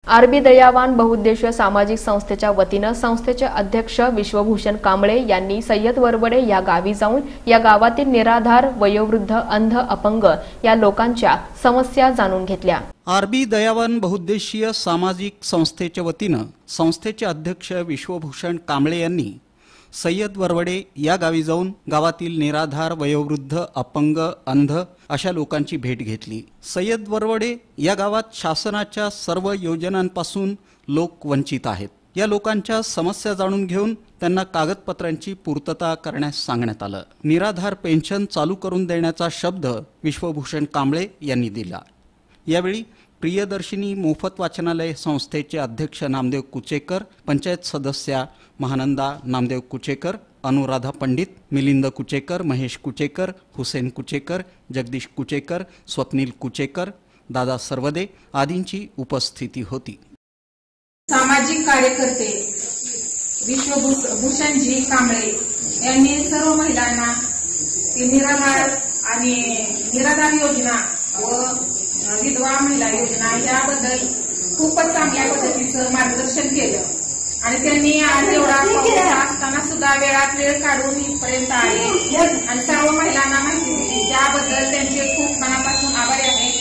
RB दयावान बहुउद्देशीय सामाजिक संस्थेच्या वतीनं संस्थेचे अध्यक्ष विश्वभूषण कांबळे यांनी सय्यद वरवडे या गावी जाऊन या गावातील निराधार, वयोवृद्ध, अंध, अपंग या लोकांच्या समस्या जाणून घेतल्या। आरबी दयावान बहुउद्देशीय सामाजिक संस्थेच्या वतीनं संस्थेचे अध्यक्ष विश्वभूषण कांबळे यांनी सय्यद वरवडे या गावी जाऊन गावातील निराधार, वयोवृद्ध, अपंग, अंध अशा लोकांची भेट घेतली। सय्यद वरवडे या गावात शासनाच्या सर्व योजनांपासून लोक वंचित आहेत। या लोकांच्या समस्या जाणून घेऊन त्यांना कागदपत्रांची पूर्तता करण्यास सांगण्यात आलं। निराधार पेन्शन चालू करून देण्याचा शब्द विश्वभूषण कांबळे यांनी दिला। यावेळी प्रियदर्शिनी मोफत वाचनालय संस्थेचे अध्यक्ष नामदेव कुचेकर, पंचायत सदस्या महानंदा नामदेव कुचेकर, अनुराधा पंडित, मिलिंद कुचेकर, महेश कुचेकर, हुसेन कुचेकर, जगदीश कुचेकर, स्वप्नील कुचेकर, दादा सर्वदे आदींची उपस्थिती होती। सामाजिक कार्यकर्ते विश्वभूषणजी कांबळे यांनी सर्व महिलांना निराधार योजना व विधवा महिला योजना याबद्दल खूपच चांगल्या पद्धतीचं मार्गदर्शन केलं आणि त्यांनी आज एवढा पाऊस असताना सुद्धा वेळात वेळ काढून इथपर्यंत आले आणि सर्व महिलांना माहिती दिली। त्याबद्दल त्यांचे खूप मनापासून आभारी आहे।